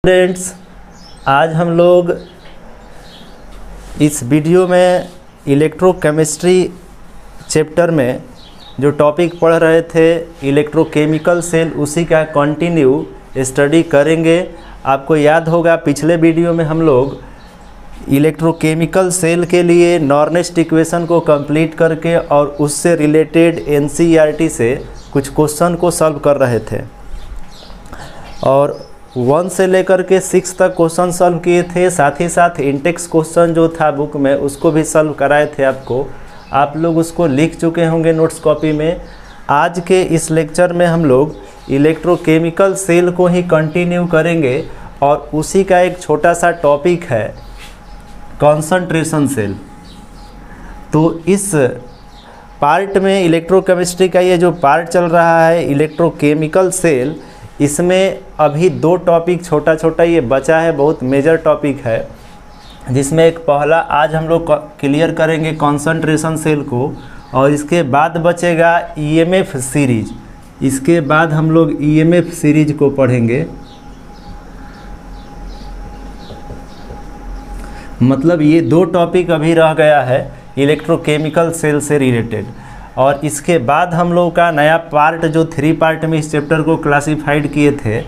Friends, आज हम लोग इस वीडियो में इलेक्ट्रोकेमिस्ट्री चैप्टर में जो टॉपिक पढ़ रहे थे इलेक्ट्रोकेमिकल सेल, उसी का कंटिन्यू स्टडी करेंगे। आपको याद होगा पिछले वीडियो में हम लोग इलेक्ट्रोकेमिकल सेल के लिए नॉर्नेस्ट इक्वेशन को कंप्लीट करके और उससे रिलेटेड एनसीईआरटी से कुछ क्वेश्चन को सॉल्व कर रहे थे और 1 से लेकर के 6 तक क्वेश्चन सॉल्व किए थे। साथ ही साथ इंटेक्स क्वेश्चन जो था बुक में उसको भी सॉल्व कराए थे आपको। आप लोग उसको लिख चुके होंगे नोट्स कॉपी में। आज के इस लेक्चर में हम लोग इलेक्ट्रोकेमिकल सेल को ही कंटिन्यू करेंगे और उसी का एक छोटा सा टॉपिक है कॉन्सेंट्रेशन सेल। तो इस पार्ट में इलेक्ट्रोकेमिस्ट्री का ये जो पार्ट चल रहा है इलेक्ट्रोकेमिकल सेल, इसमें अभी 2 टॉपिक छोटा छोटा ये बचा है, बहुत मेजर टॉपिक है, जिसमें एक पहला आज हम लोग क्लियर करेंगे कॉन्सेंट्रेशन सेल को, और इसके बाद बचेगा ईएमएफ सीरीज। इसके बाद हम लोग ईएमएफ सीरीज को पढ़ेंगे। मतलब ये 2 टॉपिक अभी रह गया है इलेक्ट्रोकेमिकल सेल से रिलेटेड, और इसके बाद हम लोग का नया पार्ट जो 3 पार्ट में इस चैप्टर को क्लासिफाइड किए थे,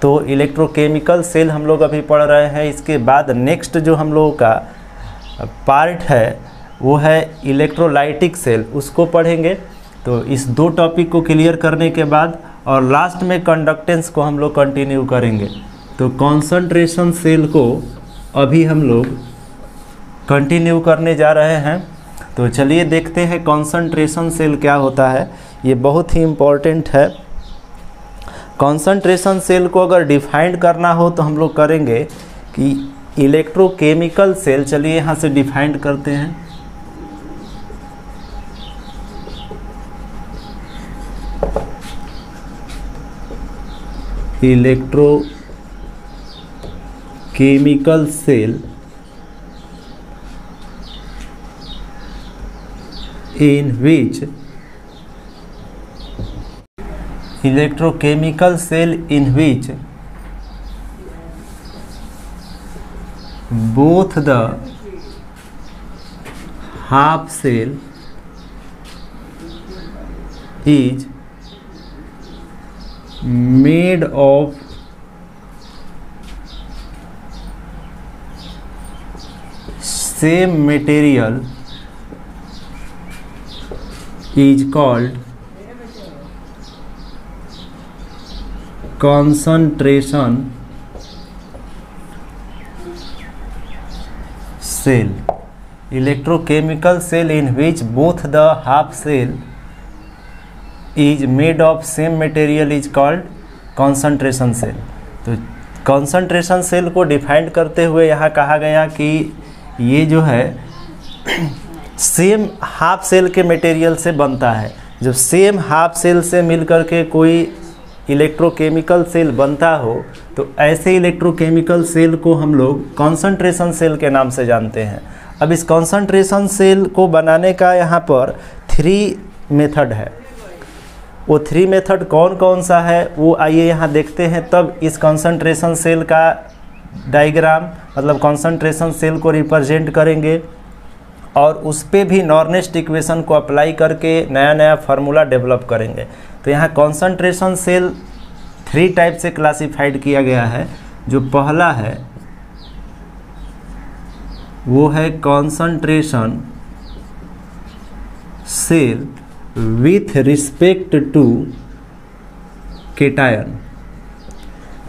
तो इलेक्ट्रोकेमिकल सेल हम लोग अभी पढ़ रहे हैं। इसके बाद नेक्स्ट जो हम लोगों का पार्ट है वो है इलेक्ट्रोलाइटिक सेल, उसको पढ़ेंगे। तो इस 2 टॉपिक को क्लियर करने के बाद और लास्ट में कंडक्टेंस को हम लोग कंटिन्यू करेंगे। तो कॉन्सेंट्रेशन सेल को अभी हम लोग कंटिन्यू करने जा रहे हैं। तो चलिए देखते हैं कॉन्सेंट्रेशन सेल क्या होता है। ये बहुत ही इम्पोर्टेंट है। कॉन्सेंट्रेशन सेल को अगर डिफाइन करना हो तो हम लोग करेंगे कि इलेक्ट्रोकेमिकल सेल, चलिए यहाँ से डिफाइन करते हैं। Electrochemical cell in which electrochemical cell in which both the half cell is made of same material is called concentration cell. Electrochemical cell in which both the half cell is made of same material is called concentration cell. तो concentration cell को define करते हुए यहाँ कहा गया कि ये जो है सेम हाफ सेल के मटेरियल से बनता है। जब सेम हाफ सेल से मिलकर के कोई इलेक्ट्रोकेमिकल सेल बनता हो तो ऐसे इलेक्ट्रोकेमिकल सेल को हम लोग कॉन्सेंट्रेशन सेल के नाम से जानते हैं। अब इस कॉन्सेंट्रेशन सेल को बनाने का यहाँ पर 3 मेथड है। वो 3 मेथड कौन कौन सा है वो आइए यहाँ देखते हैं। तब इस कॉन्सेंट्रेशन सेल का डायग्राम, मतलब कॉन्सेंट्रेशन सेल को रिप्रेजेंट करेंगे और उस पर भी नॉर्नेस्ट इक्वेशन को अप्लाई करके नया नया फार्मूला डेवलप करेंगे। तो यहाँ कॉन्सेंट्रेशन सेल 3 टाइप से क्लासिफाइड किया गया है। जो पहला है वो है concentration cell with respect to cation.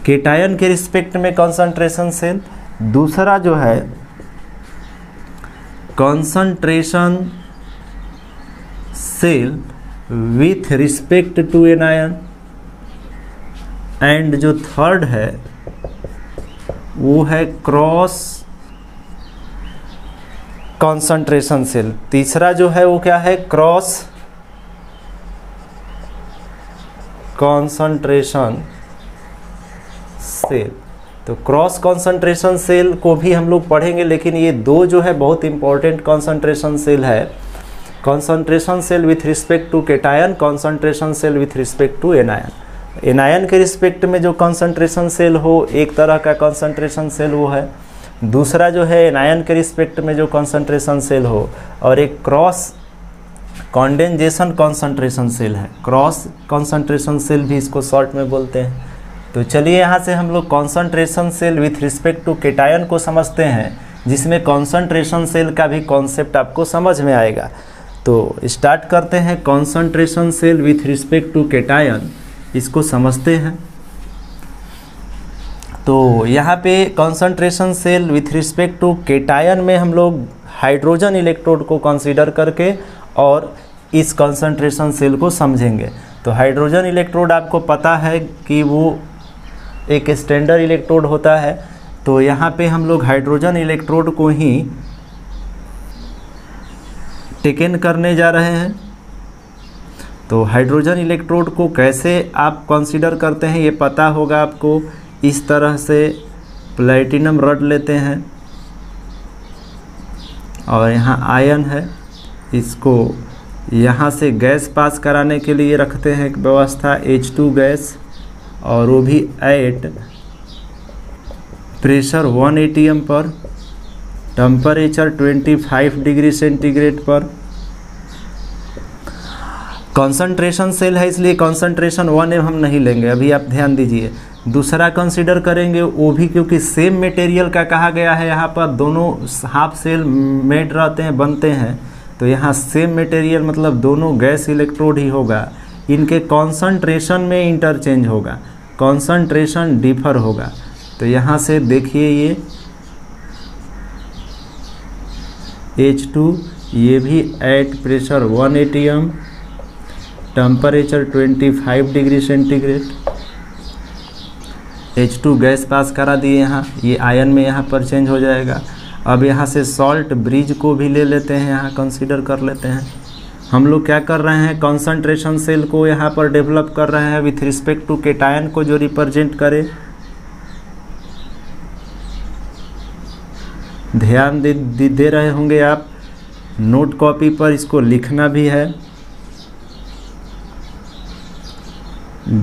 Cation के रिस्पेक्ट में कॉन्सेंट्रेशन सेल। दूसरा जो है concentration cell with respect to anion, and जो थर्ड है वो है क्रॉस कॉन्सेंट्रेशन सेल। तीसरा जो है वो क्या है, क्रॉस कॉन्सेंट्रेशन सेल। तो क्रॉस कॉन्सेंट्रेशन सेल को भी हम लोग पढ़ेंगे, लेकिन ये 2 जो है बहुत इंपॉर्टेंट कॉन्सेंट्रेशन सेल है। Concentration cell with respect to cation, concentration cell with respect to anion. Anion के रिस्पेक्ट में जो कॉन्सेंट्रेशन सेल हो, एक तरह का कॉन्सेंट्रेशन सेल वो है। दूसरा जो है एनायन के रिस्पेक्ट में जो कॉन्सेंट्रेशन सेल हो, और एक क्रॉस कॉन्डेंजेशन कॉन्सेंट्रेशन सेल है। क्रॉस कॉन्सेंट्रेशन सेल भी इसको शॉर्ट में बोलते हैं। तो चलिए यहाँ से हम लोग concentration cell with respect to cation को समझते हैं, जिसमें कॉन्सेंट्रेशन सेल का भी कॉन्सेप्ट आपको समझ में आएगा। तो स्टार्ट करते हैं concentration cell with respect to cation, इसको समझते हैं। तो यहाँ पे concentration cell with respect to cation में हम लोग हाइड्रोजन इलेक्ट्रोड को कंसीडर करके और इस कॉन्सेंट्रेशन सेल को समझेंगे। तो हाइड्रोजन इलेक्ट्रोड आपको पता है कि वो एक स्टैंडर्ड इलेक्ट्रोड होता है। तो यहाँ पे हम लोग हाइड्रोजन इलेक्ट्रोड को ही टेकन करने जा रहे हैं। तो हाइड्रोजन इलेक्ट्रोड को कैसे आप कंसीडर करते हैं ये पता होगा आपको। इस तरह से प्लैटिनम रड लेते हैं और यहाँ आयन है, इसको यहाँ से गैस पास कराने के लिए रखते हैं एक व्यवस्था H2 गैस, और वो भी एट प्रेशर 1 atm पर, टेम्परेचर 25 डिग्री सेंटीग्रेड पर। कॉन्सेंट्रेशन सेल है इसलिए कॉन्सेंट्रेशन 1 हम नहीं लेंगे, अभी आप ध्यान दीजिए। दूसरा कंसीडर करेंगे वो भी क्योंकि सेम मटेरियल का कहा गया है, यहाँ पर दोनों हाफ सेल मेड रहते हैं, बनते हैं। तो यहाँ सेम मटेरियल मतलब दोनों गैस इलेक्ट्रोड ही होगा, इनके कॉन्सेंट्रेशन में इंटरचेंज होगा, कॉन्सेंट्रेशन डिफर होगा। तो यहाँ से देखिए ये H2, ये भी at pressure 1 atm, temperature 25 degree centigrade. H2 gas pass करा दिए, यहाँ ये आयन में यहाँ पर चेंज हो जाएगा। अब यहाँ से सॉल्ट ब्रिज को भी ले लेते हैं, यहाँ कंसीडर कर लेते हैं। हम लोग क्या कर रहे हैं, कॉन्सेंट्रेशन सेल को यहाँ पर डेवलप कर रहे हैं विथ रिस्पेक्ट टू केटायन को जो रिप्रेजेंट करे। ध्यान दे रहे होंगे आप, नोट कॉपी पर इसको लिखना भी है।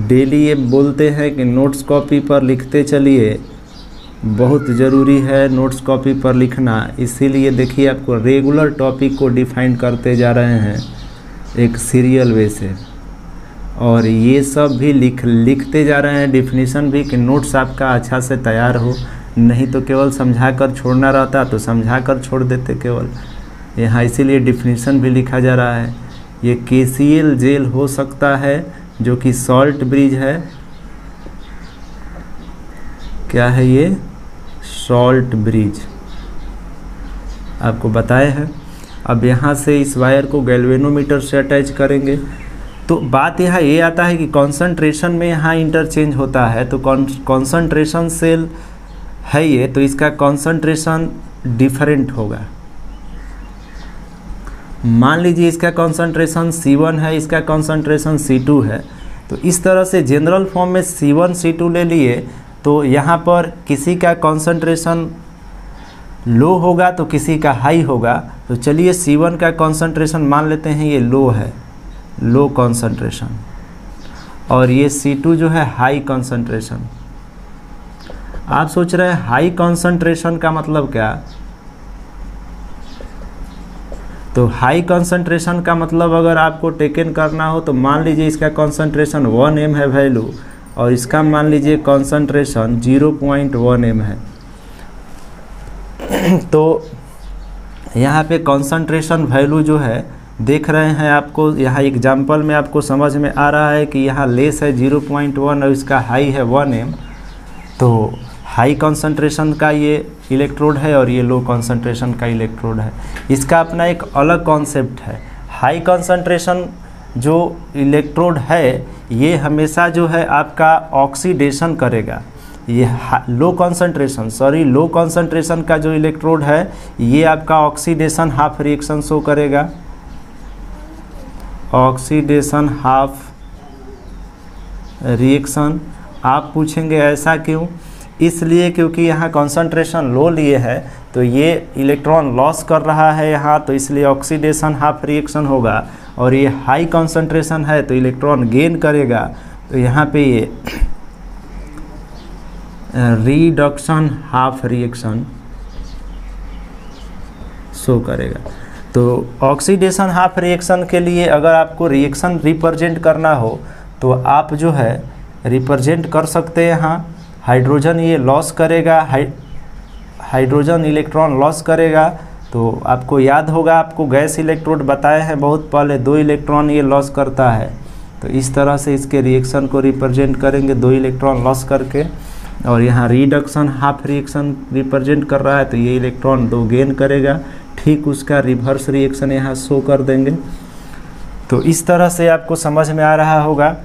डेली ये बोलते हैं कि नोट्स कॉपी पर लिखते चलिए, बहुत ज़रूरी है नोट्स कॉपी पर लिखना। इसीलिए देखिए आपको रेगुलर टॉपिक को डिफाइन करते जा रहे हैं एक सीरियल वे से, और ये सब भी लिखते जा रहे हैं डिफिनीशन भी, कि नोट्स आपका अच्छा से तैयार हो। नहीं तो केवल समझा कर छोड़ना रहता तो समझा कर छोड़ देते केवल, यहाँ इसीलिए डिफिनीशन भी लिखा जा रहा है। ये KCl जेल हो सकता है जो कि सॉल्ट ब्रिज है। क्या है ये? सॉल्ट ब्रिज आपको बताए हैं। अब यहाँ से इस वायर को गैल्वेनोमीटर से अटैच करेंगे। तो बात यहाँ ये आता है कि कॉन्सेंट्रेशन में यहाँ इंटरचेंज होता है। तो कॉन्सेंट्रेशन सेल है ये, तो इसका कॉन्सेंट्रेशन डिफरेंट होगा। मान लीजिए इसका कॉन्सेंट्रेशन C1 है, इसका कॉन्सेंट्रेशन C2 है। तो इस तरह से जनरल फॉर्म में C1 C2 ले लिए, तो यहाँ पर किसी का कॉन्सेंट्रेशन लो होगा तो किसी का हाई होगा। तो चलिए C1 का कॉन्सेंट्रेशन मान लेते हैं ये लो है, लो कॉन्सेंट्रेशन, और ये C2 जो है हाई कॉन्सेंट्रेशन। आप सोच रहे हैं हाई कॉन्सेंट्रेशन का मतलब क्या? तो हाई कॉन्सेंट्रेशन का मतलब अगर आपको टेकन करना हो तो मान लीजिए इसका कॉन्सेंट्रेशन 1 m है वैल्यू, और इसका मान लीजिए कॉन्सेंट्रेशन 0.1 m है। तो यहाँ पे कॉन्सेंट्रेशन वैल्यू जो है देख रहे हैं आपको, यहाँ एग्जाम्पल में आपको समझ में आ रहा है कि यहाँ लेस है 0.1 और इसका हाई है 1 m। तो हाई कॉन्सेंट्रेशन का ये इलेक्ट्रोड है और ये लो कॉन्सेंट्रेशन का इलेक्ट्रोड है। इसका अपना एक अलग कॉन्सेप्ट है। हाई कॉन्सेंट्रेशन जो इलेक्ट्रोड है ये हमेशा जो है आपका ऑक्सीडेशन करेगा। ये लो कॉन्सेंट्रेशन का जो इलेक्ट्रोड है ये आपका ऑक्सीडेशन हाफ रिएक्शन शो करेगा। Oxidation half reaction. आप पूछेंगे ऐसा क्यों? इसलिए क्योंकि यहाँ कॉन्सेंट्रेशन लो लिए है तो ये इलेक्ट्रॉन लॉस कर रहा है यहाँ, तो इसलिए ऑक्सीडेशन हाफ रिएक्शन होगा। और ये हाई कॉन्सेंट्रेशन है तो इलेक्ट्रॉन गेन करेगा, तो यहाँ पे ये रिडक्शन हाफ रिएक्शन शो करेगा। तो ऑक्सीडेशन हाफ रिएक्शन के लिए अगर आपको रिएक्शन रिप्रेजेंट करना हो तो आप जो है रिप्रेजेंट कर सकते हैं यहाँ। हाइड्रोजन ये लॉस करेगा, हाइड्रोजन इलेक्ट्रॉन लॉस करेगा। तो आपको याद होगा, आपको गैस इलेक्ट्रोड बताए हैं बहुत पहले, 2 इलेक्ट्रॉन ये लॉस करता है। तो इस तरह से इसके रिएक्शन को रिप्रेजेंट करेंगे 2 इलेक्ट्रॉन लॉस करके। और यहाँ रिडक्शन हाफ रिएक्शन रिप्रेजेंट कर रहा है, तो ये इलेक्ट्रॉन 2 गेन करेगा। ठीक उसका रिवर्स रिएक्शन यहाँ शो कर देंगे। तो इस तरह से आपको समझ में आ रहा होगा।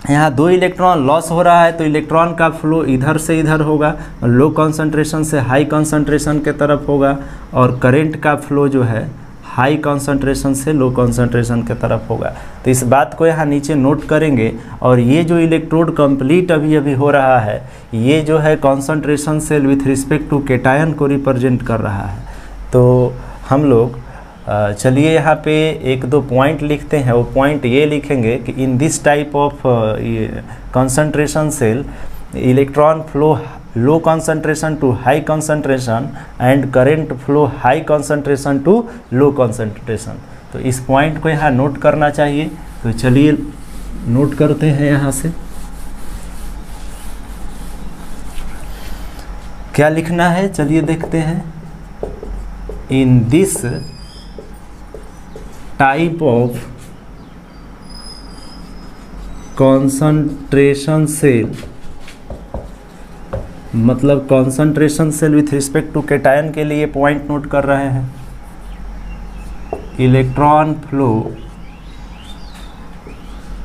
यहाँ 2 इलेक्ट्रॉन लॉस हो रहा है तो इलेक्ट्रॉन का फ्लो इधर से इधर होगा, लो कंसंट्रेशन से हाई कंसंट्रेशन के तरफ होगा, और करंट का फ्लो जो है हाई कंसंट्रेशन से लो कंसंट्रेशन के तरफ होगा। तो इस बात को यहाँ नीचे नोट करेंगे। और ये जो इलेक्ट्रोड कंप्लीट अभी अभी हो रहा है, ये जो है concentration cell with respect to cation को रिप्रेजेंट कर रहा है। तो हम लोग चलिए यहाँ पे 1-2 पॉइंट लिखते हैं। वो पॉइंट ये लिखेंगे कि in this type of concentration cell electron flow low concentration to high concentration and current flow high concentration to low concentration. तो इस पॉइंट को यहाँ नोट करना चाहिए। तो चलिए नोट करते हैं यहाँ से। क्या लिखना है चलिए देखते हैं। In this type of concentration cell, मतलब concentration cell with respect to cation के लिए पॉइंट नोट कर रहे हैं। Electron flow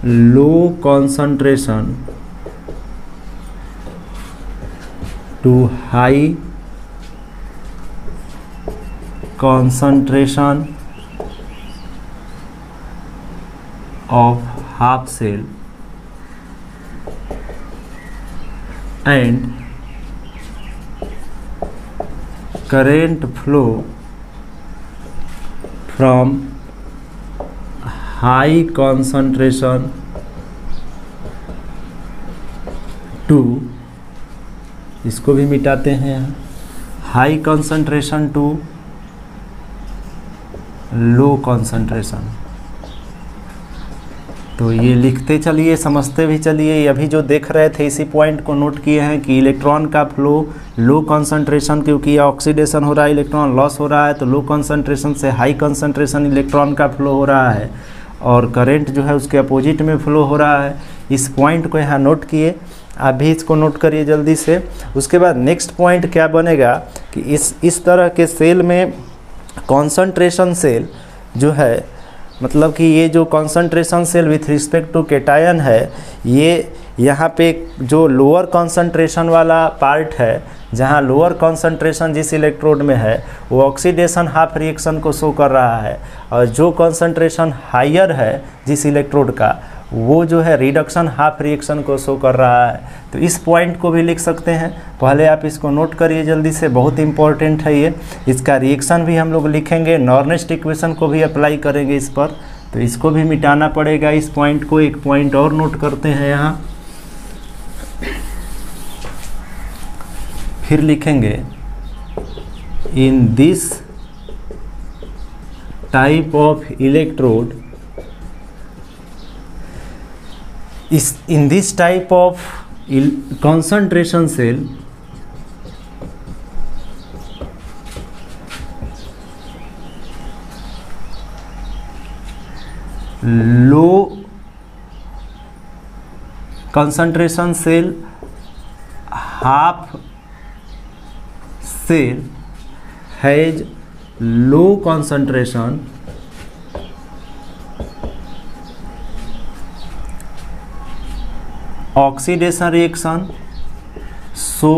low concentration to high concentration of half cell and current flow from high concentration to, इसको भी मिटाते हैं, high concentration to low concentration. तो ये लिखते चलिए, समझते भी चलिए। अभी जो देख रहे थे इसी पॉइंट को नोट किए हैं कि इलेक्ट्रॉन का फ्लो लो कंसंट्रेशन, क्योंकि ऑक्सीडेशन हो रहा है, इलेक्ट्रॉन लॉस हो रहा है, तो लो कंसंट्रेशन से हाई कंसंट्रेशन इलेक्ट्रॉन का फ्लो हो रहा है, और करंट जो है उसके अपोजिट में फ्लो हो रहा है। इस पॉइंट को यहाँ नोट किए। आप भी इसको नोट करिए जल्दी से। उसके बाद नेक्स्ट पॉइंट क्या बनेगा कि इस तरह के सेल में कॉन्संट्रेशन सेल जो है, मतलब कि ये जो concentration cell with respect to cation है, ये यहाँ पे जो लोअर कॉन्संट्रेशन वाला पार्ट है, जहाँ लोअर कॉन्संट्रेशन जिस इलेक्ट्रोड में है वो ऑक्सीडेशन हाफ रिएक्शन को शो कर रहा है, और जो कॉन्संट्रेशन हायर है जिस इलेक्ट्रोड का, वो जो है रिडक्शन हाफ रिएक्शन को शो कर रहा है। तो इस पॉइंट को भी लिख सकते हैं। पहले आप इसको नोट करिए जल्दी से, बहुत इंपॉर्टेंट है ये। इसका रिएक्शन भी हम लोग लिखेंगे, नॉर्नेस्ट इक्वेशन को भी अप्लाई करेंगे इस पर। तो इसको भी मिटाना पड़ेगा इस पॉइंट को। एक पॉइंट और नोट करते हैं यहाँ, फिर लिखेंगे इन this type of electrode, in this type of concentration cell, low concentration cell half cell has low concentration oxidation reaction, so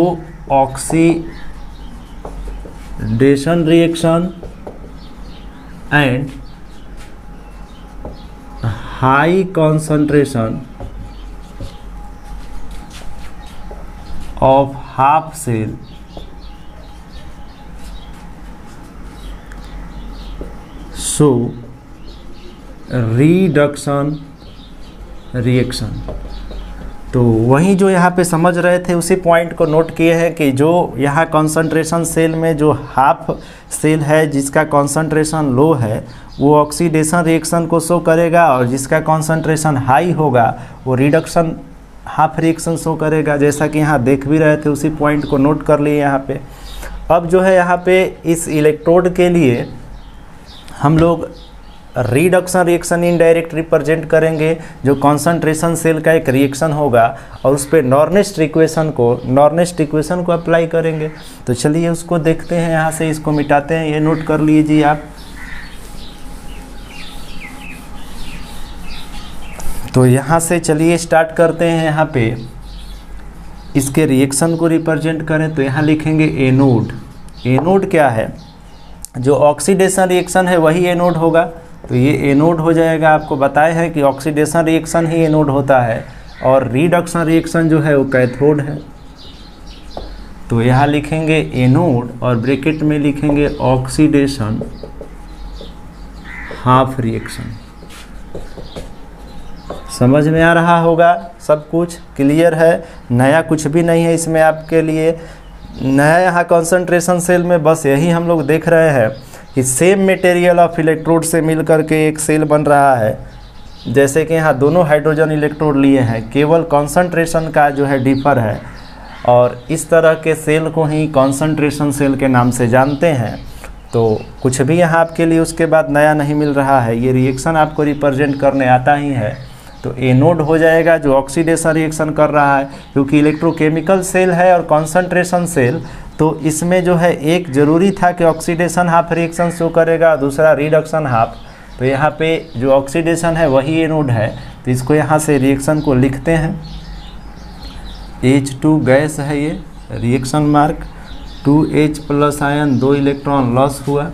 oxidation reaction and high concentration of half cell so reduction reaction। तो वहीं जो यहाँ पे समझ रहे थे उसी point को नोट किए हैं कि जो यहाँ कंसंट्रेशन सेल में जो हाफ सेल है जिसका कंसंट्रेशन लो है वो ऑक्सीडेशन रिएक्शन को शो करेगा, और जिसका कंसंट्रेशन हाई होगा वो रिडक्शन हाफ रिएक्शन शो करेगा। जैसा कि यहाँ देख भी रहे थे उसी पॉइंट को नोट कर लिए यहाँ पे। अब जो है यहाँ पे इस इलेक्ट्रोड के लिए हम लोग रिडक्शन रिएक्शन इनडायरेक्ट रिप्रेजेंट करेंगे, जो कंसंट्रेशन सेल का एक रिएक्शन होगा और उस पर नॉर्नेस्ट इक्वेशन को अप्लाई करेंगे। तो चलिए उसको देखते हैं, यहाँ से इसको मिटाते हैं, ये नोट कर लीजिए आप। तो यहाँ से चलिए स्टार्ट करते हैं। यहाँ पे इसके रिएक्शन को रिप्रेजेंट करें तो यहाँ लिखेंगे एनोड। एनोड क्या है? जो ऑक्सीडेशन रिएक्शन है वही एनोड होगा, तो ये एनोड हो जाएगा। आपको बताए हैं कि ऑक्सीडेशन रिएक्शन ही एनोड होता है और रिडक्शन रिएक्शन जो है वो कैथोड है। तो यहाँ लिखेंगे एनोड और ब्रैकेट में लिखेंगे ऑक्सीडेशन हाफ रिएक्शन। समझ में आ रहा होगा, सब कुछ क्लियर है, नया कुछ भी नहीं है इसमें आपके लिए। नया यहाँ कंसंट्रेशन सेल में बस यही हम लोग देख रहे हैं कि सेम मटेरियल ऑफ इलेक्ट्रोड से मिल करके एक सेल बन रहा है। जैसे कि यहाँ दोनों हाइड्रोजन इलेक्ट्रोड लिए हैं, केवल कंसंट्रेशन का जो है डिफर है, और इस तरह के सेल को ही कंसंट्रेशन सेल के नाम से जानते हैं। तो कुछ भी यहाँ आपके लिए उसके बाद नया नहीं मिल रहा है, ये रिएक्शन आपको रिप्रेजेंट करने आता ही है। तो एनोड हो जाएगा जो ऑक्सीडेशन रिएक्शन कर रहा है, क्योंकि इलेक्ट्रोकेमिकल सेल है और कंसंट्रेशन सेल, तो इसमें जो है एक ज़रूरी था कि ऑक्सीडेशन हाफ रिएक्शन शो करेगा, दूसरा रिडक्शन हाफ। तो यहाँ पे जो ऑक्सीडेशन है वही एनोड है, तो इसको यहाँ से रिएक्शन को लिखते हैं। H2 गैस है ये, reaction mark 2H plus ion 2 electron loss हुआ।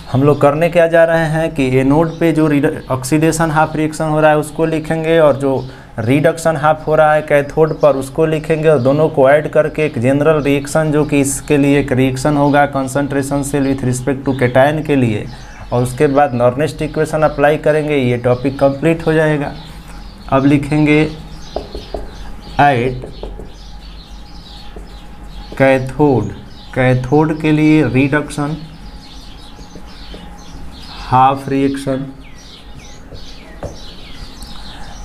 हम लोग करने क्या जा रहे हैं कि एनोड पे जो ऑक्सीडेशन हाफ रिएक्शन हो रहा है उसको लिखेंगे, और जो रिडक्शन हाफ हो रहा है कैथोड पर उसको लिखेंगे, और दोनों को ऐड करके एक जनरल रिएक्शन जो कि इसके लिए एक रिएक्शन होगा concentration cell with respect to cation के लिए, और उसके बाद नॉर्नेस्ट इक्वेशन अप्लाई करेंगे। ये टॉपिक कंप्लीट हो जाएगा। अब लिखेंगे ऐड कैथोड, कैथोड के लिए रिडक्शन हाफ रिएक्शन,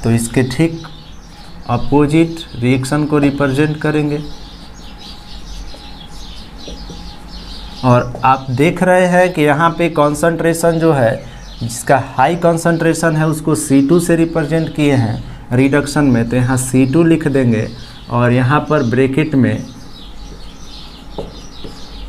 तो इसके ठीक अपोजिट रिएक्शन को रिप्रेजेंट करेंगे। और आप देख रहे हैं कि यहाँ पे कंसंट्रेशन जो है, जिसका हाई कंसंट्रेशन है उसको C2 से रिप्रेजेंट किए हैं रिडक्शन में, तो यहाँ C2 लिख देंगे और यहाँ पर ब्रैकेट में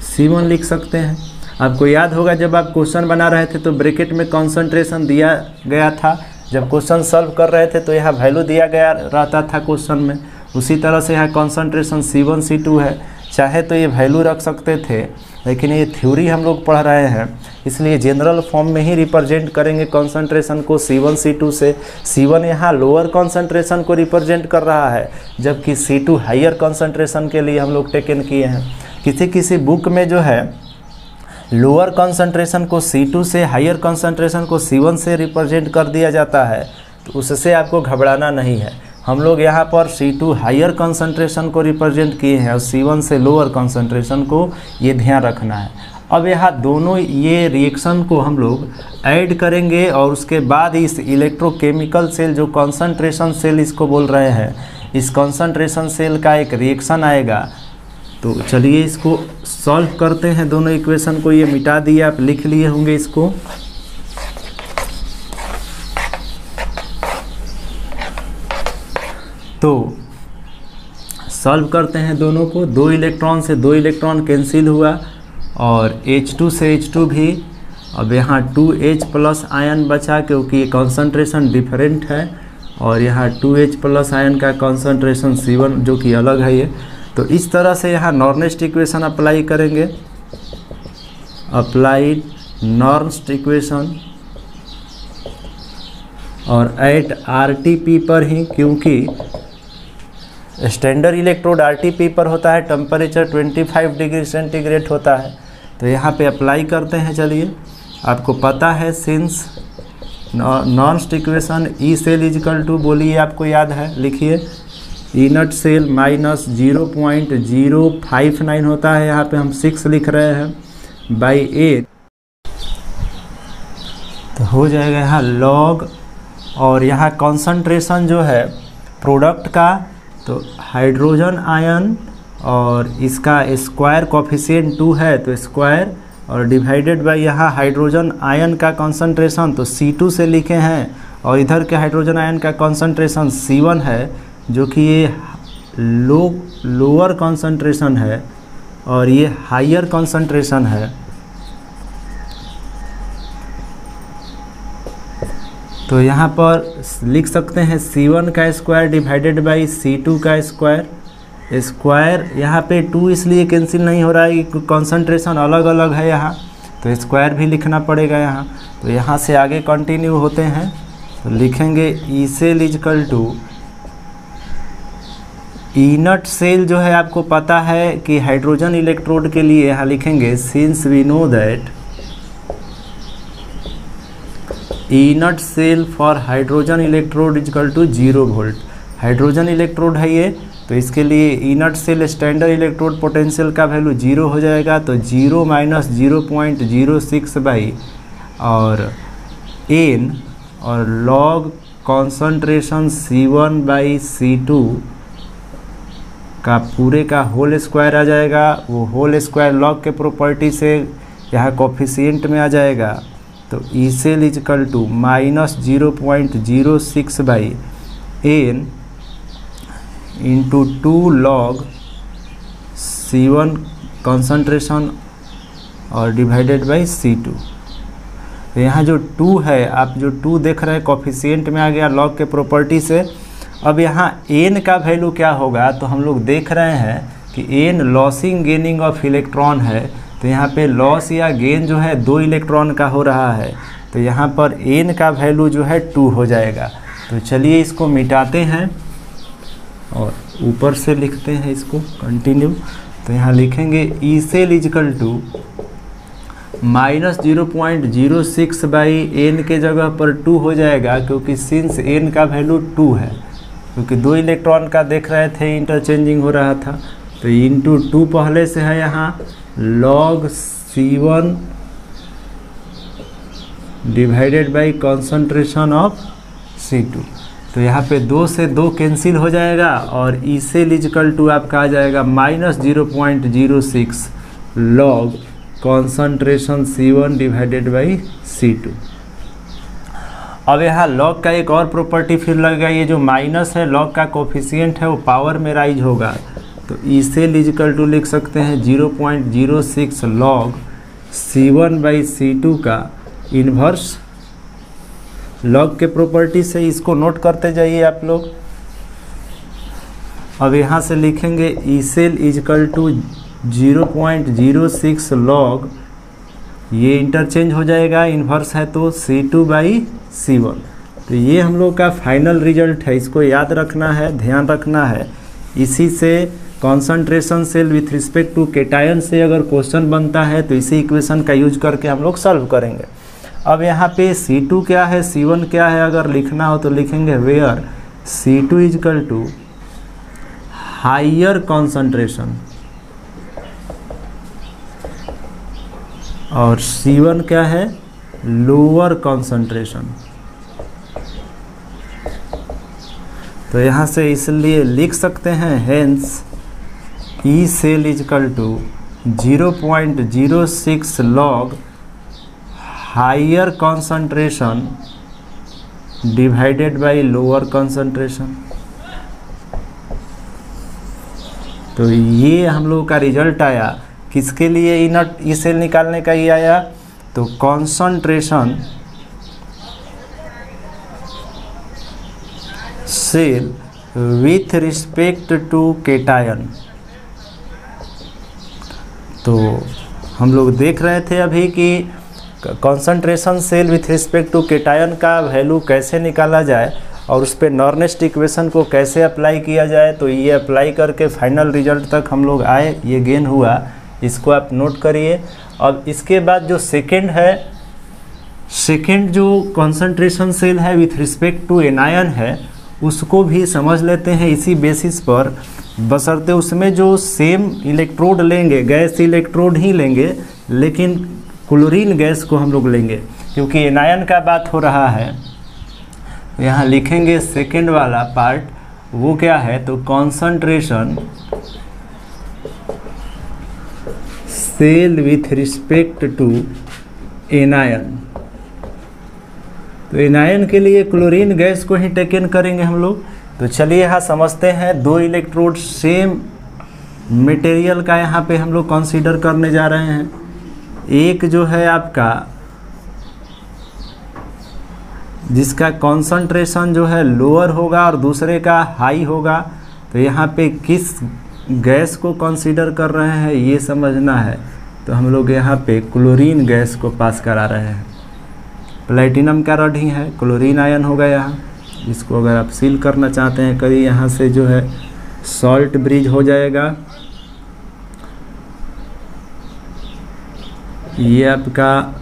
C1 लिख सकते हैं। आपको याद होगा जब आप क्वेश्चन बना रहे थे तो ब्रैकेट में कंसंट्रेशन दिया गया था, जब क्वेश्चन सॉल्व कर रहे थे तो यहाँ वैल्यू दिया गया रहता था क्वेश्चन में। उसी तरह से यहाँ कंसंट्रेशन C1 C2 है, चाहे तो ये वैल्यू रख सकते थे, लेकिन ये थ्योरी हम लोग पढ़ रहे हैं इसलिए जनरल फॉर्म में ही रिप्रेजेंट करेंगे कंसंट्रेशन को C1 C2 से। C1 यहाँ लोअर कंसंट्रेशन को रिप्रेजेंट कर रहा है, जबकि C2 हायर कंसंट्रेशन के लिए हम लोग टेकन किए हैं। किसी बुक में जो है लोअर कंसंट्रेशन को C2 से, हायर कंसंट्रेशन को C1 से रिप्रेजेंट कर दिया जाता है, तो उससे आपको घबराना नहीं है। हम लोग यहाँ पर C2 हायर कंसंट्रेशन को रिप्रेजेंट किए हैं और C1 से लोअर कंसंट्रेशन को, ये ध्यान रखना है। अब यहाँ दोनों ये रिएक्शन को हम लोग ऐड करेंगे और उसके बाद इस इलेक्ट्रोकेमिकल सेल जो कंसंट्रेशन सेल इसको बोल रहे हैं, इस कंसंट्रेशन सेल का एक रिएक्शन आएगा। तो चलिए इसको सॉल्व करते हैं, दोनों इक्वेशन को। ये मिटा दिए, आप लिख लिए होंगे इसको। तो सॉल्व करते हैं दोनों को। 2 इलेक्ट्रॉन से 2 इलेक्ट्रॉन कैंसिल हुआ और H2 से H2 भी। अब यहाँ 2H प्लस आयन बचा क्योंकि ये कंसंट्रेशन डिफरेंट है, और यहाँ 2H प्लस आयन का कंसंट्रेशन C1 जो कि अलग है ये। तो इस तरह से यहाँ नॉर्नेस्ट इक्वेशन अप्लाई करेंगे, अप्लाइड नॉर्नेस्ट इक्वेशन, और एट RTP पर ही, क्योंकि स्टैंडर्ड इलेक्ट्रोड RTP पर होता है, टेम्परेचर 25 डिग्री सेंटीग्रेड होता है। तो यहाँ पे अप्लाई करते हैं। चलिए, आपको पता है since Nernst equation E cell is equal to, बोलिए आपको याद है, लिखिए इनट सेल माइनस 0.059 होता है, यहाँ पे हम 6 लिख रहे हैं बाई 8, तो हो जाएगा यहाँ लॉग, और यहाँ कॉन्सेंट्रेशन जो है प्रोडक्ट का, तो हाइड्रोजन आयन और इसका स्क्वायर कोफिशिएंट 2 है तो स्क्वायर, और डिवाइडेड बाय यहाँ हाइड्रोजन आयन का कॉन्सेंट्रेशन तो C2 से लिखे हैं, और इधर के हाइड्रोजन आयन का कॉन्सेंट्रेशन C1 है, जो कि ये लोअर कॉन्सेंट्रेशन है और ये हायर कॉन्सेंट्रेशन है। तो यहाँ पर लिख सकते हैं C1 का स्क्वायर डिवाइडेड बाई C2 का स्क्वायर। स्क्वायर यहाँ पे 2 इसलिए कैंसिल नहीं हो रहा है कि कॉन्सेंट्रेशन अलग अलग है यहाँ, तो स्क्वायर भी लिखना पड़ेगा यहाँ। तो यहाँ से आगे कंटिन्यू होते हैं, तो लिखेंगे E cell is equal to, E naught cell जो है आपको पता है कि हाइड्रोजन इलेक्ट्रोड के लिए यहाँ लिखेंगे since we know that E naught cell for hydrogen electrode equal to 0 volt. Hydrogen electrode है ये, तो इसके लिए E naught cell standard electrode potential का वैल्यू 0 हो जाएगा, तो 0 माइनस 0.06 बाई और n और log concentration C1 by C2 का पूरे का होल स्क्वायर आ जाएगा। वो होल स्क्वायर लॉग के प्रॉपर्टी से यहाँ कोफिशिएंट में आ जाएगा, तो E cell is equal to minus 0.06 by n into 2 log C1 concentration और डिवाइडेड बाई C2। तो यहाँ जो 2 है, आप जो 2 देख रहे हैं कोफिशिएंट में आ गया लॉग के प्रॉपर्टी से। अब यहाँ n का वैल्यू क्या होगा, तो हम लोग देख रहे हैं कि n losing gaining of electron है, तो यहाँ पे लॉस या गेन जो है 2 इलेक्ट्रॉन का हो रहा है, तो यहाँ पर n का वैल्यू जो है 2 हो जाएगा। तो चलिए इसको मिटाते हैं और ऊपर से लिखते हैं इसको कंटिन्यू। तो यहाँ लिखेंगे E cell is equal to minus 0.06 by n के जगह पर 2 हो जाएगा, क्योंकि सिंस n का वैल्यू 2 है, क्योंकि 2 इलेक्ट्रॉन का देख रहे थे इंटरचेंजिंग हो रहा था, तो इंटू 2 पहले से है यहाँ log C1 divided by concentration of C2। तो यहाँ पे 2 से 2 कैंसिल हो जाएगा और ई सेल इजकल टू आपका आ जाएगा minus 0.06 log concentration C1 divided by C2। अब यहाँ लॉग का एक और प्रॉपर्टी फिर लगेगा, ये जो माइनस है लॉग का कोफिशिएंट है वो पावर में राइज होगा, तो ई सेल इजकल टू लिख सकते हैं 0.06 लॉग C1 बाई C2 का इन्वर्स लॉग के प्रॉपर्टी से। इसको नोट करते जाइए आप लोग। अब यहाँ से लिखेंगे E cell is equal to 0.06 log, ये इंटरचेंज हो जाएगा, इन्वर्स है तो C2 बाई C1। तो ये हम लोग का फाइनल रिजल्ट है, इसको याद रखना है, ध्यान रखना है। इसी से concentration cell with respect to cation से अगर क्वेश्चन बनता है तो इसी इक्वेशन का यूज करके हम लोग सॉल्व करेंगे। अब यहाँ पे C2 क्या है, C1 क्या है, अगर लिखना हो तो लिखेंगे where C2 is equal to higher concentration और C1 क्या है, लोअर कॉन्सेंट्रेशन। तो यहाँ से इसलिए लिख सकते हैं hence E cell is equal to 0.06 log higher concentration divided by lower concentration. तो ये हम लोग का रिजल्ट आया, किसके लिए इनट ई सेल निकालने का ही आया, तो concentration cell with respect to cation. तो हम लोग देख रहे थे अभी कि concentration cell with respect to cation का वैल्यू कैसे निकाला जाए और उस पर नॉर्नेस्ट इक्वेशन को कैसे अप्लाई किया जाए। तो ये अप्लाई करके फाइनल रिजल्ट तक हम लोग आए, ये गेन हुआ, इसको आप नोट करिए। अब इसके बाद जो सेकंड है सेकेंड जो कॉन्सेंट्रेशन सेल है विथ रिस्पेक्ट टू एनायन है उसको भी समझ लेते हैं इसी बेसिस पर, बशर्ते उसमें जो सेम इलेक्ट्रोड लेंगे, गैस इलेक्ट्रोड ही लेंगे, लेकिन क्लोरीन गैस को हम लोग लेंगे क्योंकि एनायन का बात हो रहा है। यहाँ लिखेंगे सेकेंड वाला पार्ट, वो क्या है, तो concentration cell with respect to anion. तो एनायन के लिए क्लोरीन गैस को ही टेकन करेंगे हम लोग। तो चलिए यहाँ समझते हैं, दो इलेक्ट्रोड सेम मटेरियल का यहाँ पे हम लोग कंसीडर करने जा रहे हैं। एक जो है आपका जिसका कॉन्सेंट्रेशन जो है लोअर होगा और दूसरे का हाई होगा, तो यहाँ पे किस गैस को कंसीडर कर रहे हैं ये समझना है। तो हम लोग यहाँ पे क्लोरीन गैस को पास करा रहे हैं। प्लेटिनम का रड ही है, क्लोरीन आयन होगा यहाँ। इसको अगर आप सील करना चाहते हैं करिए, यहाँ से जो है सॉल्ट ब्रिज हो जाएगा। ये आपका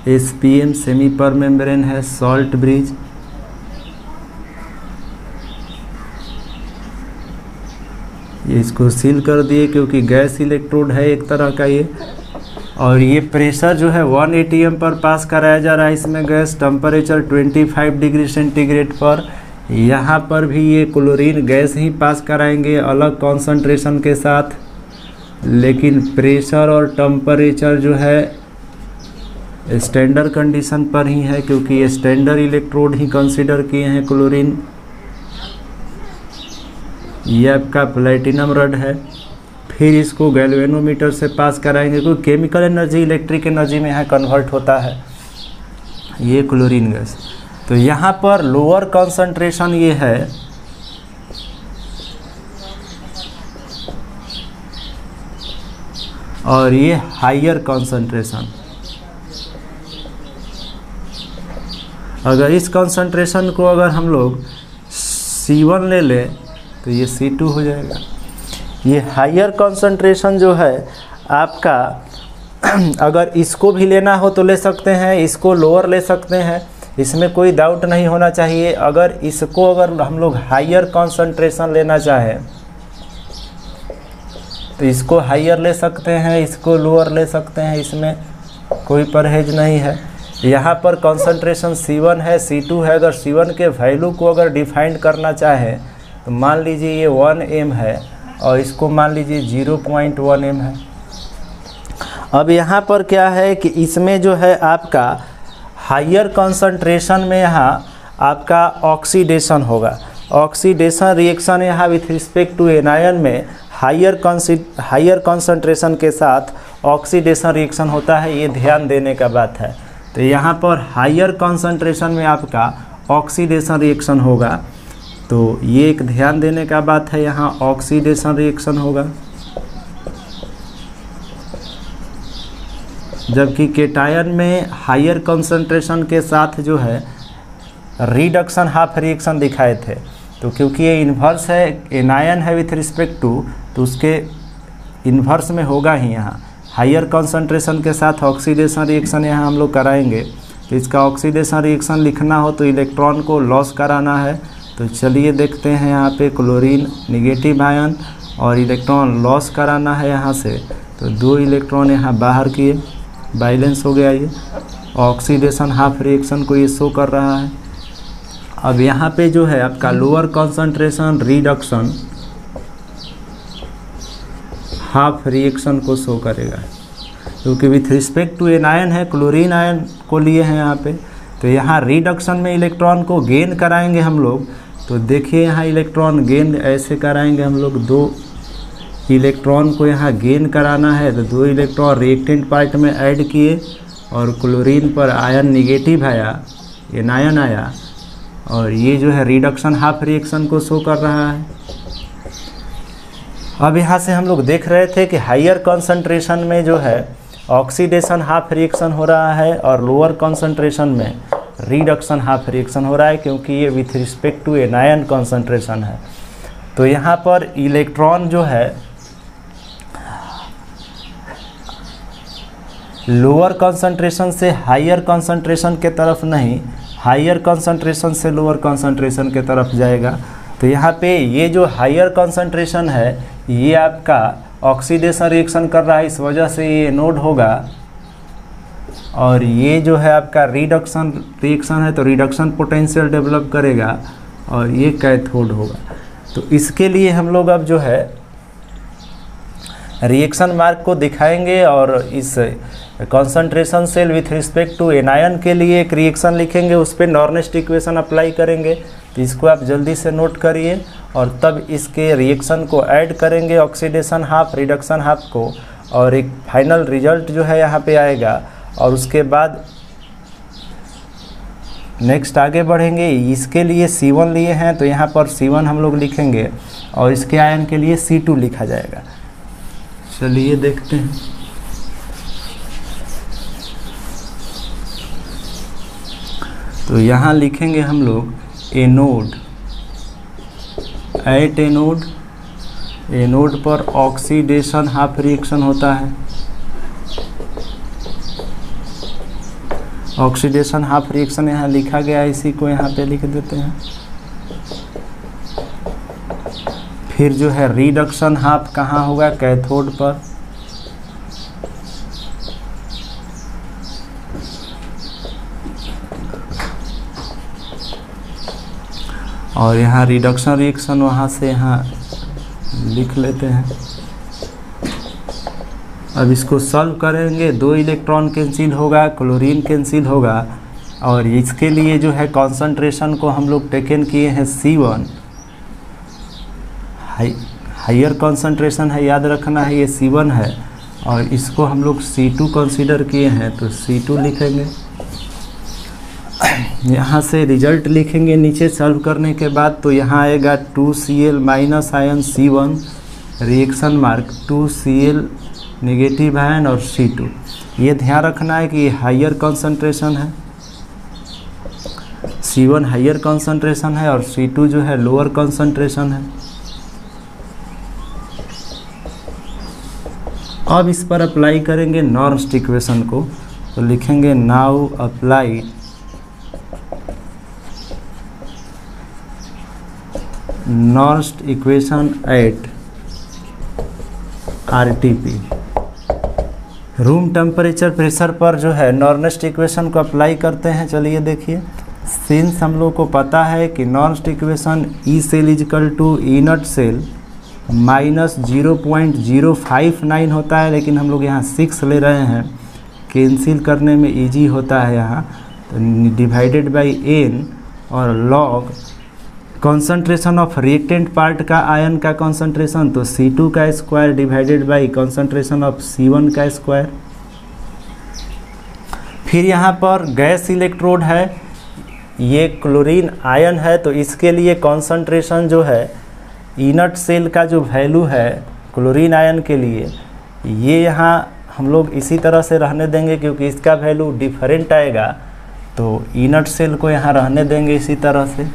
SPM सेमी पर मेम्ब्रेन है, सॉल्ट ब्रिज। ये इसको सील कर दिए क्योंकि गैस इलेक्ट्रोड है एक तरह का ये। और ये प्रेशर जो है 1 atm पर पास कराया जा रहा है इसमें गैस, टेम्परेचर 25 डिग्री सेंटीग्रेड पर। यहाँ पर भी ये क्लोरीन गैस ही पास कराएंगे अलग कॉन्सेंट्रेशन के साथ, लेकिन प्रेशर और टेम्परेचर जो है स्टैंडर्ड कंडीशन पर ही है क्योंकि ये स्टैंडर्ड इलेक्ट्रोड ही कंसीडर किए हैं क्लोरीन। ये आपका प्लेटिनम रड है। फिर इसको गैल्वेनोमीटर से पास कराएंगे क्योंकि केमिकल एनर्जी इलेक्ट्रिक एनर्जी में यहाँ कन्वर्ट होता है ये क्लोरीन गैस। तो यहाँ पर लोअर कंसंट्रेशन ये है, और ये हायर कंसंट्रेशन। अगर इस कंसंट्रेशन को अगर हम लोग C1 ले लें तो ये C2 हो जाएगा। ये हायर कंसंट्रेशन जो है आपका अगर इसको भी लेना हो तो ले सकते हैं, इसको लोअर ले सकते हैं, इसमें कोई डाउट नहीं होना चाहिए। अगर हम लोग हायर कंसंट्रेशन लेना चाहें तो इसको हायर ले सकते हैं, इसको लोअर ले सकते हैं, इसमें कोई परहेज नहीं है। यहाँ पर कंसंट्रेशन C1 है, C2 है। अगर C1 के वैल्यू को अगर डिफाइन करना चाहे तो मान लीजिए ये 1 m है और इसको मान लीजिए 0.1 m है। अब यहाँ पर क्या है कि इसमें जो है आपका हायर कंसंट्रेशन में यहाँ आपका ऑक्सीडेशन होगा। ऑक्सीडेशन रिएक्शन यहाँ विथ रिस्पेक्ट टू एनायन में हायर कंसंट्रेशन के साथ ऑक्सीडेशन रिएक्शन होता है, ये ध्यान देने का बात है। तो यहाँ पर हायर कंसंट्रेशन में आपका ऑक्सीडेशन रिएक्शन होगा, तो ये एक ध्यान देने का बात है, यहाँ ऑक्सीडेशन रिएक्शन होगा। जबकि केटायन में हायर कंसंट्रेशन के साथ जो है रिडक्शन हाफ रिएक्शन दिखाए थे। तो क्योंकि ये इन्वर्स है, एनायन है विथ रिस्पेक्ट टू, तो उसके इन्वर्स में होगा ही यहाँ हायर कंसंट्रेशन के साथ ऑक्सीडेशन रिएक्शन यहाँ हम लोग कराएंगे। तो इसका ऑक्सीडेशन रिएक्शन लिखना हो तो इलेक्ट्रॉन को लॉस कराना है। तो चलिए देखते हैं, यहाँ पे क्लोरीन नेगेटिव आयन और इलेक्ट्रॉन लॉस कराना है यहाँ से। तो 2 इलेक्ट्रॉन यहाँ बाहर किए, बैलेंस हो गया। ये ऑक्सीडेशन हाफ रिएक्शन को ये शो कर रहा है। अब यहाँ पे जो है आपका lower concentration reduction half reaction को शो करेगा, क्योंकि विथ रिस्पेक्ट टू एनायन है, क्लोरीन आयन को लिए हैं यहाँ पे। तो यहाँ रिडक्शन में इलेक्ट्रॉन को गेन कराएंगे हम लोग। तो देखिए यहाँ इलेक्ट्रॉन गेन ऐसे कराएंगे हम लोग, 2 इलेक्ट्रॉन को यहाँ गेन कराना है। तो 2 इलेक्ट्रॉन रिएक्टेंट पार्ट में ऐड किए और क्लोरीन पर आयन निगेटिव आया, एनायन आया, और ये जो है रिडक्शन हाफ रिएक्शन को शो कर रहा है। अब यहाँ से हम लोग देख रहे थे कि हायर कंसंट्रेशन में जो है ऑक्सीडेशन हाफ रिएक्शन हो रहा है और लोअर कंसंट्रेशन में रिडक्शन हाफ रिएक्शन हो रहा है, क्योंकि ये with respect to anion concentration है। तो यहाँ पर इलेक्ट्रॉन जो है लोअर कंसंट्रेशन से हायर कंसंट्रेशन के तरफ नहीं, हायर कंसंट्रेशन से लोअर कंसंट्रेशन के तरफ जाएगा। तो यहाँ पे ये जो हायर कंसंट्रेशन है ये आपका ऑक्सीडेशन रिएक्शन कर रहा है, इस वजह से ये एनोड होगा। और ये जो है आपका रिडक्शन रिएक्शन है तो रिडक्शन पोटेंशियल डेवलप करेगा और ये कैथोड होगा। तो इसके लिए हम लोग अब जो है रिएक्शन मार्क को दिखाएंगे और इस concentration cell with respect to anion के लिए एक रिएक्शन लिखेंगे, उस पर नॉर्नेस्ट इक्वेशन अप्लाई करेंगे। तो इसको आप जल्दी से नोट करिए और तब इसके रिएक्शन को ऐड करेंगे, ऑक्सीडेशन हाफ रिडक्शन हाफ को, और एक फाइनल रिजल्ट जो है यहाँ पे आएगा। और उसके बाद नेक्स्ट आगे बढ़ेंगे। इसके लिए C1 लिए हैं तो यहाँ पर C1 हम लोग लिखेंगे और इसके आयन के लिए C2 लिखा जाएगा। चलिए देखते हैं। तो यहाँ लिखेंगे हम लोग एनोड, एट एनोड, एनोड पर ऑक्सीडेशन हाफ रिएक्शन होता है, ऑक्सीडेशन हाफ रिएक्शन यहाँ लिखा गया है, इसी को यहाँ पे लिख देते हैं। फिर जो है रिडक्शन हाफ कहाँ होगा, कैथोड पर, और यहाँ रिडक्शन रिएक्शन वहाँ से यहाँ लिख लेते हैं। अब इसको सॉल्व करेंगे, 2 इलेक्ट्रॉन कैंसिल होगा, क्लोरीन कैंसिल होगा, और इसके लिए जो है कॉन्सेंट्रेशन को हम लोग टेकन किए हैं C1, हायर कॉन्सेंट्रेशन है, याद रखना है ये C1 है, और इसको हम लोग C2 कंसीडर किए हैं तो C2 लिखेंगे। यहाँ से रिजल्ट लिखेंगे नीचे सॉल्व करने के बाद। तो यहाँ आएगा 2Cl minus ion C1, reaction mark 2Cl negative ion और C2। ये ध्यान रखना है कि ये हायर कंसंट्रेशन है, C1 हायर कंसंट्रेशन है और C2 जो है लोअर कंसंट्रेशन है। अब इस पर अप्लाई करेंगे नॉर्म्स इक्वेशन को। तो लिखेंगे now apply Nernst equation at RTP। Room temperature pressure पर जो है नॉर्नेस्ट इक्वेशन को अप्लाई करते हैं। चलिए देखिए, सिंस हम लोग को पता है कि Nernst equation E cell is equal to E naught cell minus 0.059 होता है, लेकिन हम लोग यहाँ 6 ले रहे हैं, कैंसिल करने में इजी होता है यहाँ। तो डिवाइडेड बाई n और log concentration of reactant part का आयन का कॉन्सेंट्रेशन, तो C2 का square divided by concentration of C1 का स्क्वायर। फिर यहाँ पर गैस इलेक्ट्रोड है, ये क्लोरीन आयन है, तो इसके लिए कॉन्सेंट्रेशन जो है इनट सेल का जो वैल्यू है क्लोरीन आयन के लिए, ये यहाँ हम लोग इसी तरह से रहने देंगे क्योंकि इसका वैल्यू डिफरेंट आएगा। तो इनट सेल को यहाँ रहने देंगे इसी तरह से।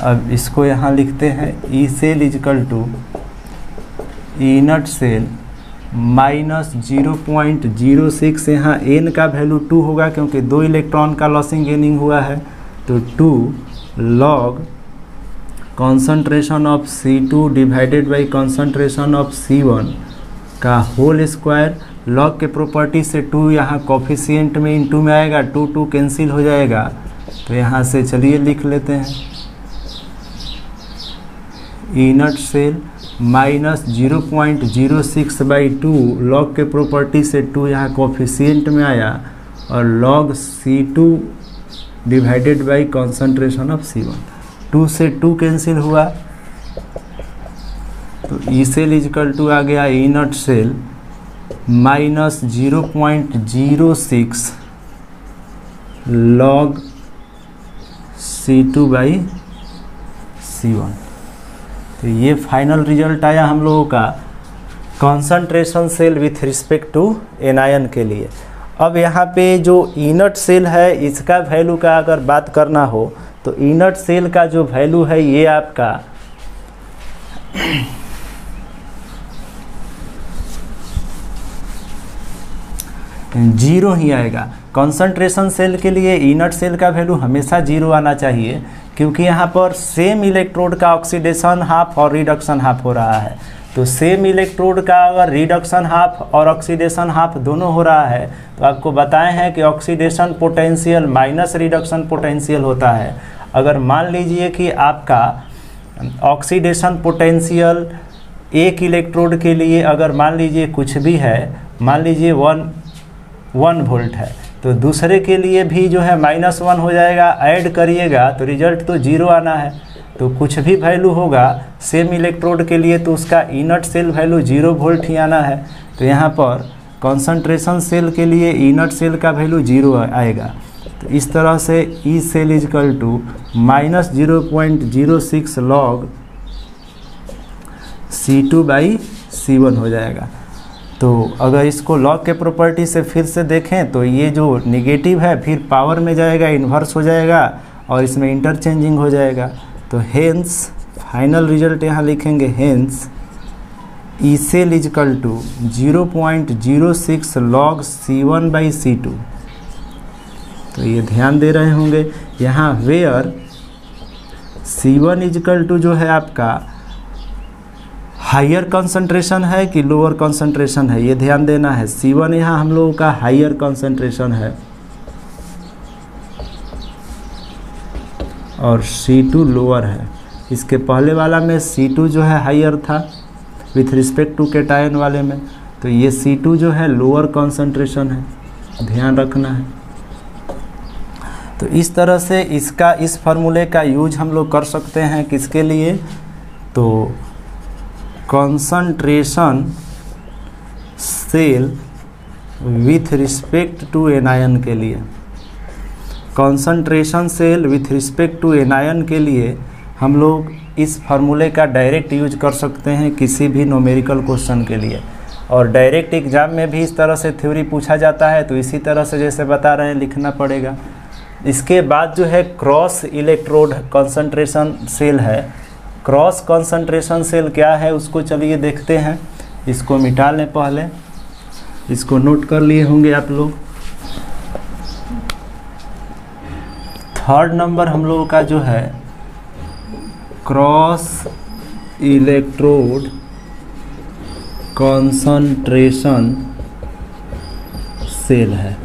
अब इसको यहाँ लिखते हैं E cell is equal to E naught cell minus 0.06, यहाँ n का वैल्यू 2 होगा क्योंकि 2 इलेक्ट्रॉन का लॉसिंग गेनिंग हुआ है। तो 2 log concentration of C2 divided by concentration of C1 का होल स्क्वायर। लॉग के प्रॉपर्टी से 2 यहाँ कोफिशिएंट में इनटू में आएगा, 2 कैंसिल हो जाएगा। तो यहाँ से चलिए लिख लेते हैं इनट सेल माइनस 0.06/2, लॉग के प्रॉपर्टी से 2 यहाँ कोफिशिएंट में आया, और log C2 divided by concentration of C1। 2 से 2 कैंसिल हुआ, तो ई सेल इजकल टू आ गया E naught cell minus 0.06 log C2 by C1। तो ये फाइनल रिजल्ट आया हम लोगों का concentration cell with respect to anion के लिए। अब यहाँ पे जो इनट सेल है इसका वैल्यू का अगर बात करना हो तो इनट सेल का जो वैल्यू है ये आपका जीरो ही आएगा। कॉन्सेंट्रेशन सेल के लिए इनर्ट सेल का वैल्यू हमेशा जीरो आना चाहिए, क्योंकि यहाँ पर सेम इलेक्ट्रोड का ऑक्सीडेशन हाफ और रिडक्शन हाफ हो रहा है। तो सेम इलेक्ट्रोड का अगर रिडक्शन हाफ और ऑक्सीडेशन हाफ दोनों हो रहा है, तो आपको बताए हैं कि oxidation potential minus reduction potential होता है। अगर मान लीजिए कि आपका ऑक्सीडेशन पोटेंशियल एक इलेक्ट्रोड के लिए अगर मान लीजिए कुछ भी है, मान लीजिए 1 वोल्ट है, तो दूसरे के लिए भी जो है -1 हो जाएगा। ऐड करिएगा तो रिजल्ट तो जीरो आना है। तो कुछ भी वैल्यू होगा सेम इलेक्ट्रोड के लिए तो उसका इनर्ट सेल वैल्यू 0 वोल्ट ही आना है। तो यहाँ पर कॉन्सेंट्रेशन सेल के लिए इनर्ट सेल का वैल्यू 0 आएगा। तो इस तरह से E cell is equal to -0.06 log C2/C1 हो जाएगा। तो अगर इसको लॉग के प्रॉपर्टी से फिर से देखें तो ये जो निगेटिव है फिर पावर में जाएगा, इन्वर्स हो जाएगा और इसमें इंटरचेंजिंग हो जाएगा। तो हेंस फाइनल रिजल्ट यहाँ लिखेंगे, hence E cell is equal to 0.06 log C1/C2। तो ये ध्यान दे रहे होंगे यहाँ वेयर C1 इजकल टू जो है आपका हायर कंसंट्रेशन है कि लोअर कंसंट्रेशन है, ये ध्यान देना है। C1 यहाँ हम लोगों का हायर कंसंट्रेशन है और C2 लोअर है। इसके पहले वाला में C2 जो है हायर था विथ रिस्पेक्ट टू कैटायन वाले में, तो ये C2 जो है लोअर कंसंट्रेशन है, ध्यान रखना है। तो इस तरह से इस फार्मूले का यूज हम लोग कर सकते हैं किसके लिए, तो concentration cell with respect to anion के लिए। Concentration cell with respect to anion के लिए हम लोग इस फार्मूले का डायरेक्ट यूज कर सकते हैं किसी भी न्यूमेरिकल क्वेश्चन के लिए। और डायरेक्ट एग्जाम में भी इस तरह से थ्योरी पूछा जाता है, तो इसी तरह से जैसे बता रहे हैं लिखना पड़ेगा। इसके बाद जो है क्रॉस इलेक्ट्रोड कंसंट्रेशन सेल है। क्रॉस कंसंट्रेशन सेल क्या है उसको चलिए देखते हैं। इसको मिटा लें, पहले इसको नोट कर लिए होंगे आप लोग। 3rd नंबर हम लोगों का जो है क्रॉस इलेक्ट्रोड कंसंट्रेशन सेल है।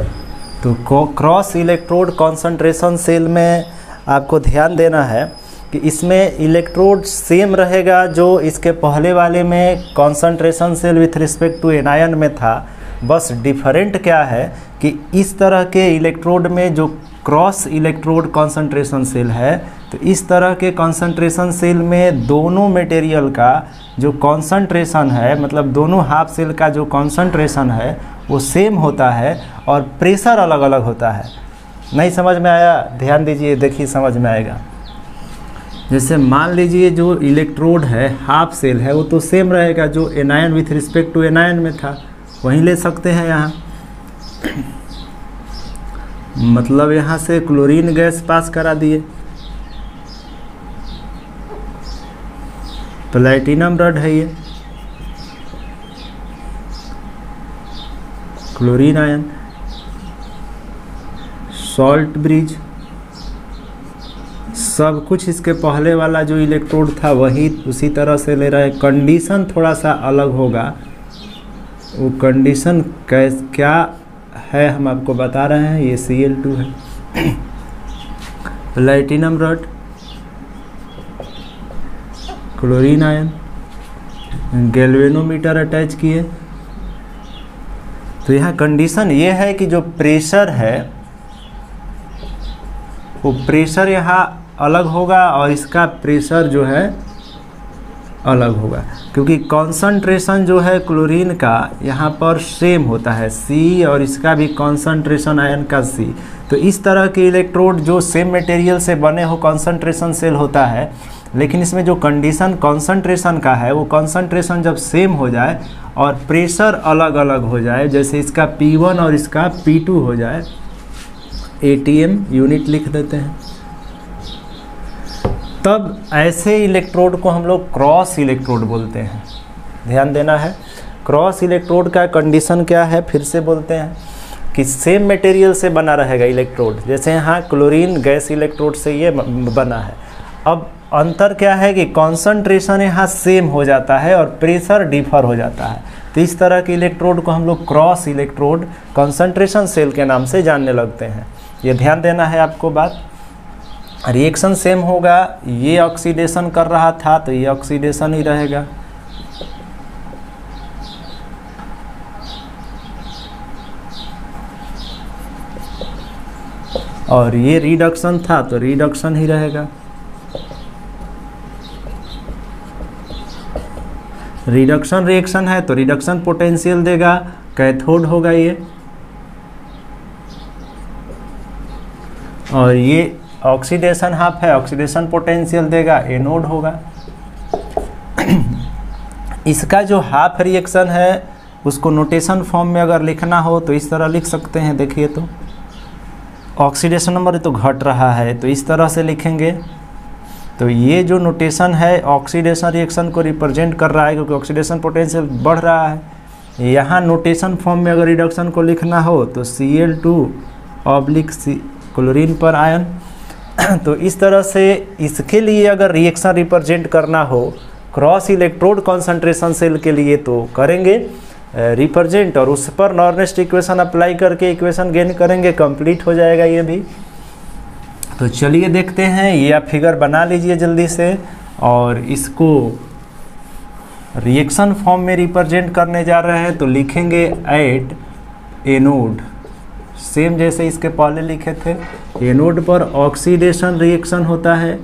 तो क्रॉस इलेक्ट्रोड कंसंट्रेशन सेल में आपको ध्यान देना है कि इसमें इलेक्ट्रोड सेम रहेगा जो इसके पहले वाले में concentration cell with respect to anion में था। बस डिफरेंट क्या है कि इस तरह के इलेक्ट्रोड में जो क्रॉस इलेक्ट्रोड कंसंट्रेशन सेल है, तो इस तरह के कंसंट्रेशन सेल में दोनों मटेरियल का जो कंसंट्रेशन है, मतलब दोनों हाफ सेल का जो कंसंट्रेशन है वो सेम होता है और प्रेशर अलग अलग होता है। नहीं समझ में आया? ध्यान दीजिए, देखिए समझ में आएगा। जैसे मान लीजिए जो इलेक्ट्रोड है हाफ सेल है वो तो सेम रहेगा जो anion with respect to anion में था, वहीं ले सकते हैं यहाँ। मतलब यहाँ से क्लोरीन गैस पास करा दिए, प्लैटिनम रड है ये, क्लोरीन आयन, सॉल्ट ब्रिज, सब कुछ इसके पहले वाला जो इलेक्ट्रोड था वही उसी तरह से ले रहा है। कंडीशन थोड़ा सा अलग होगा, वो कंडीशन क्या है हम आपको बता रहे हैं। ये Cl2 है, platinum rod, chlorine ion, galvanometer attach किए। तो यहाँ कंडीशन ये है कि जो प्रेशर है वो प्रेशर यहाँ अलग होगा और इसका प्रेशर जो है अलग होगा, क्योंकि कंसंट्रेशन जो है क्लोरीन का यहाँ पर सेम होता है C और इसका भी कंसंट्रेशन आयन का C। तो इस तरह के इलेक्ट्रोड जो सेम मटेरियल से बने हो कंसंट्रेशन सेल होता है, लेकिन इसमें जो कंडीशन कंसंट्रेशन का है वो कंसंट्रेशन जब सेम हो जाए और प्रेशर अलग अलग हो जाए, जैसे इसका P1 और इसका P2 हो जाए, ATM यूनिट लिख देते हैं, तब ऐसे इलेक्ट्रोड को हम लोग क्रॉस इलेक्ट्रोड बोलते हैं। ध्यान देना है, क्रॉस इलेक्ट्रोड का कंडीशन क्या है फिर से बोलते हैं। कि सेम मटेरियल से बना रहेगा इलेक्ट्रोड, जैसे यहाँ क्लोरीन गैस इलेक्ट्रोड से ये बना है। अब अंतर क्या है कि कॉन्सेंट्रेशन यहाँ सेम हो जाता है और प्रेशर डिफर हो जाता है। तो इस तरह के इलेक्ट्रोड को हम लोग क्रॉस इलेक्ट्रोड कॉन्सेंट्रेशन सेल के नाम से जानने लगते हैं। ये ध्यान देना है आपको बात। रिएक्शन सेम होगा, ये ऑक्सीडेशन कर रहा था तो ये ऑक्सीडेशन ही रहेगा, और ये रिडक्शन था तो रिडक्शन ही रहेगा। रिडक्शन रिएक्शन है तो रिडक्शन पोटेंशियल देगा, कैथोड होगा ये, और ये ऑक्सीडेशन हाफ है, ऑक्सीडेशन पोटेंशियल देगा, एनोड होगा। इसका जो हाफ रिएक्शन है उसको नोटेशन फॉर्म में अगर लिखना हो तो इस तरह लिख सकते हैं। देखिए तो ऑक्सीडेशन नंबर तो घट रहा है तो इस तरह से लिखेंगे। तो ये जो नोटेशन है ऑक्सीडेशन रिएक्शन को रिप्रेजेंट कर रहा है, क्योंकि ऑक्सीडेशन पोटेंशियल बढ़ रहा है। यहाँ नोटेशन फॉर्म में अगर रिडक्शन को लिखना हो तो Cl2 क्लोरीन पर आयन। तो इस तरह से इसके लिए अगर रिएक्शन रिप्रेजेंट करना हो क्रॉस इलेक्ट्रोड कॉन्सेंट्रेशन सेल के लिए तो करेंगे रिप्रेजेंट, और उस पर नॉर्नेस्ट इक्वेशन अप्लाई करके इक्वेशन गेन करेंगे, कंप्लीट हो जाएगा ये भी। तो चलिए देखते हैं, ये आप फिगर बना लीजिए जल्दी से, और इसको रिएक्शन फॉर्म में रिप्रेजेंट करने जा रहे हैं तो लिखेंगे एट एनोड, सेम जैसे इसके पहले लिखे थे। एनोड पर ऑक्सीडेशन रिएक्शन होता है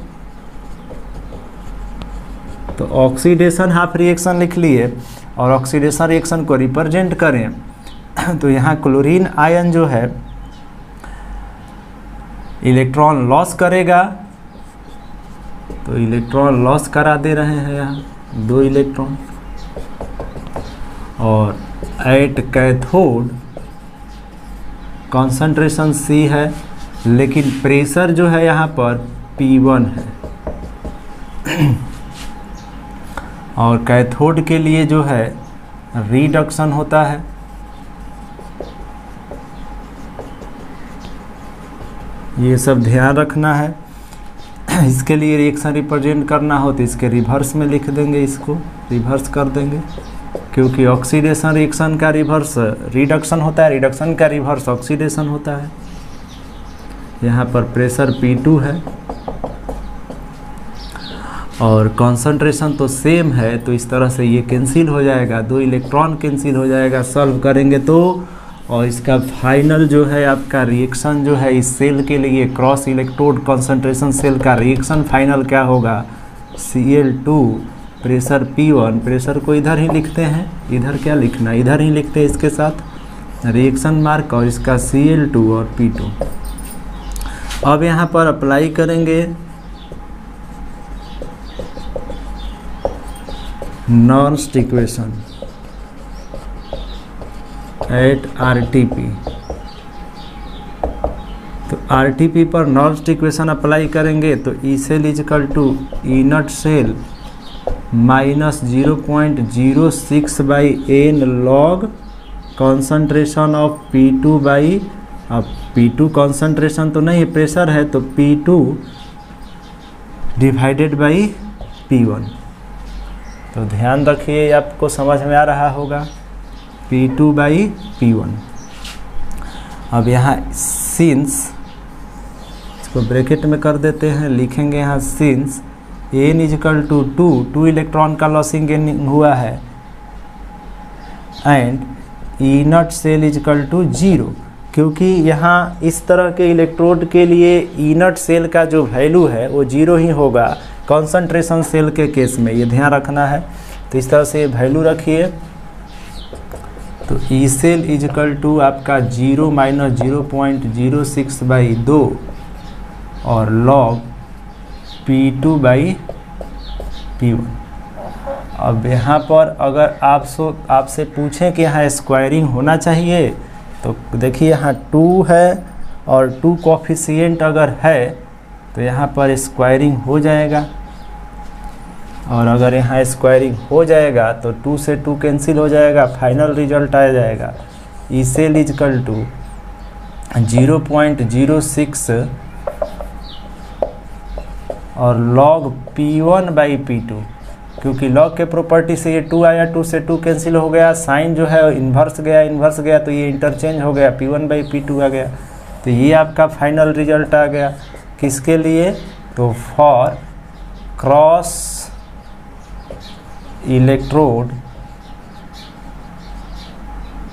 तो ऑक्सीडेशन हाफ रिएक्शन लिख लिए, और ऑक्सीडेशन रिएक्शन को रिप्रेजेंट करें तो यहाँ क्लोरीन आयन जो है इलेक्ट्रॉन लॉस करेगा, तो इलेक्ट्रॉन लॉस करा दे रहे हैं यहाँ 2 इलेक्ट्रॉन। और एट कैथोड कॉन्सेंट्रेशन C है, लेकिन प्रेशर जो है यहाँ पर P1 है, और कैथोड के लिए जो है रिडक्शन होता है। ये सब ध्यान रखना है। इसके लिए रिएक्शन रिप्रेजेंट करना हो तो इसके रिवर्स में लिख देंगे, इसको रिवर्स कर देंगे, क्योंकि ऑक्सीडेशन रिएक्शन का रिवर्स रिडक्शन होता है, रिडक्शन का रिवर्स ऑक्सीडेशन होता है। यहाँ पर प्रेशर P2 है और कॉन्सेंट्रेशन तो सेम है, तो इस तरह से ये कैंसिल हो जाएगा, 2 इलेक्ट्रॉन कैंसिल हो जाएगा सॉल्व करेंगे तो। और इसका फाइनल जो है आपका रिएक्शन जो है इस सेल के लिए क्रॉस इलेक्ट्रोड कॉन्सेंट्रेशन सेल का रिएक्शन फाइनल क्या होगा, Cl2 प्रेशर P1, प्रेशर को इधर ही लिखते हैं, इधर क्या लिखना, इधर ही लिखते हैं इसके साथ रिएक्शन मार्क, और इसका Cl2 और P2। अब यहाँ पर अप्लाई करेंगे नॉर्स्ट इक्वेशन एट RTP। तो RTP पर नॉर्स्ट इक्वेशन अप्लाई करेंगे तो E cell is equal to E naught cell minus 0.06 by n log concentration of P2 by, अब P2 कॉन्सेंट्रेशन तो नहीं प्रेशर है तो P2 डिवाइडेड बाई P1। तो ध्यान रखिए, आपको समझ में आ रहा होगा, P2 बाई P1। अब यहाँ सिंस, इसको ब्रैकेट में कर देते हैं, लिखेंगे यहाँ since n is equal to 2 electron का लॉसिंग गेन हुआ है, and E naught cell is equal to 0, क्योंकि यहाँ इस तरह के इलेक्ट्रोड के लिए ई नट सेल का जो वैल्यू है वो 0 ही होगा कॉन्सेंट्रेशन सेल के केस में, ये ध्यान रखना है। तो इस तरह से वैल्यू रखिए, तो ई सेल इजकल टू आपका 0 माइनस 0.06 बाई 2 और लॉग P2 बाई P1। अब यहाँ पर अगर आपसे पूछें कि यहाँ स्क्वायरिंग होना चाहिए तो देखिए यहाँ 2 है और 2 कोफिशिएंट अगर है तो यहाँ पर स्क्वायरिंग हो जाएगा, और अगर यहाँ स्क्वायरिंग हो जाएगा तो 2 से 2 कैंसिल हो जाएगा, फाइनल रिजल्ट आ जाएगा ई सेल इजकल टू 0.06 और log P1/P2, क्योंकि log के प्रॉपर्टी से ये 2 आया, 2 से 2 कैंसिल हो गया, साइन जो है इन्वर्स गया तो ये इंटरचेंज हो गया, P1/P2 आ गया। तो ये आपका फाइनल रिजल्ट आ गया किसके लिए, तो for cross electrode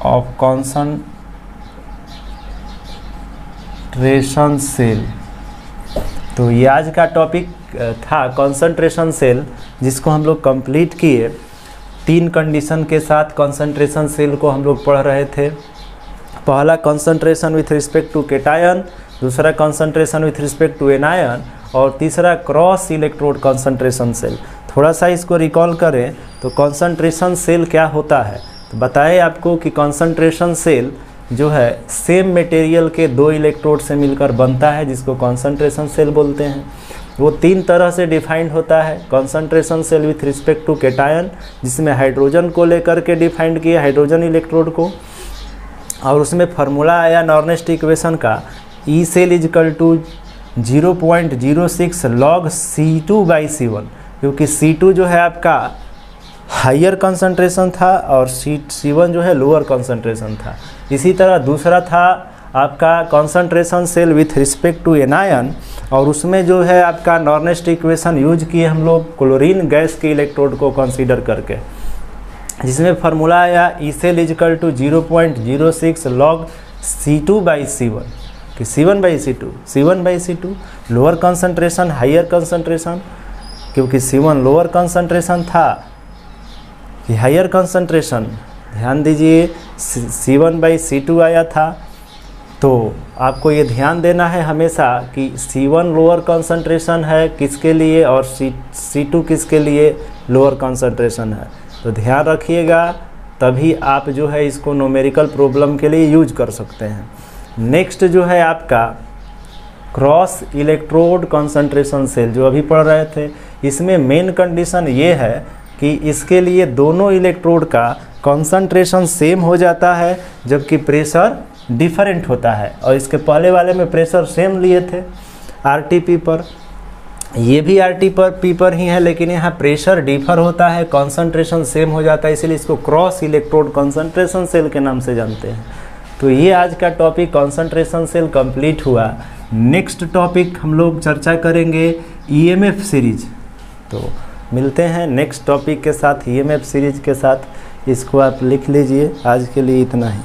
of concentration cell. तो ये आज का टॉपिक था कॉन्सन्ट्रेशन सेल, जिसको हम लोग कंप्लीट किए। 3 कंडीशन के साथ कॉन्सन्ट्रेशन सेल को हम लोग पढ़ रहे थे। पहला concentration with respect to cation, दूसरा concentration with respect to anion, और तीसरा क्रॉस इलेक्ट्रोड कॉन्सन्ट्रेशन सेल। थोड़ा सा इसको रिकॉल करें तो कॉन्सन्ट्रेशन सेल क्या होता है, तो बताए आपको कि कॉन्सन्ट्रेशन सेल जो है सेम मटेरियल के 2 इलेक्ट्रोड से मिलकर बनता है, जिसको कॉन्सन्ट्रेशन सेल बोलते हैं। वो 3 तरह से डिफाइंड होता है। Concentration cell with respect to cation, जिसमें हाइड्रोजन को लेकर के डिफाइंड किया, हाइड्रोजन इलेक्ट्रोड को, और उसमें फार्मूला आया नॉर्नेस्ट इक्वेशन का, E cell is equal to 0.06 log C2/C1, क्योंकि C2 जो है आपका हायर कंसंट्रेशन था और C1 जो है लोअर कंसंट्रेशन था। इसी तरह दूसरा था आपका concentration cell with respect to anion, और उसमें जो है आपका नॉर्नेस्ट इक्वेशन यूज किए हम लोग क्लोरीन गैस के इलेक्ट्रोड को कंसीडर करके, जिसमें फार्मूला आया E cell is equal to 0.06 log C2/C1 कि C1/C2 lower concentration higher concentration, क्योंकि C1 लोअर कंसंट्रेशन था कि हायर कंसंट्रेशन, ध्यान दीजिए C1/C2 आया था। तो आपको ये ध्यान देना है हमेशा कि C1 लोअर कंसंट्रेशन है किसके लिए और C2 किसके लिए लोअर कंसंट्रेशन है। तो ध्यान रखिएगा, तभी आप जो है इसको न्यूमेरिकल प्रॉब्लम के लिए यूज कर सकते हैं। नेक्स्ट जो है आपका क्रॉस इलेक्ट्रोड कंसंट्रेशन सेल जो अभी पढ़ रहे थे, इसमें मेन कंडीशन ये है कि इसके लिए दोनों इलेक्ट्रोड का कंसंट्रेशन सेम हो जाता है, जबकि प्रेशर डिफरेंट होता है। और इसके पहले वाले में प्रेशर सेम लिए थे RT/P पर, ये भी RT/P पर ही है, लेकिन यहाँ प्रेशर डिफर होता है, कंसंट्रेशन सेम हो जाता है, इसलिए इसको क्रॉस इलेक्ट्रोड कंसंट्रेशन सेल के नाम से जानते हैं। तो ये आज का टॉपिक कॉन्सन्ट्रेशन सेल कंप्लीट हुआ। नेक्स्ट टॉपिक हम लोग चर्चा करेंगे EMF सीरीज। तो मिलते हैं नेक्स्ट टॉपिक के साथ, EMF सीरीज के साथ। इसको आप लिख लीजिए, आज के लिए इतना ही।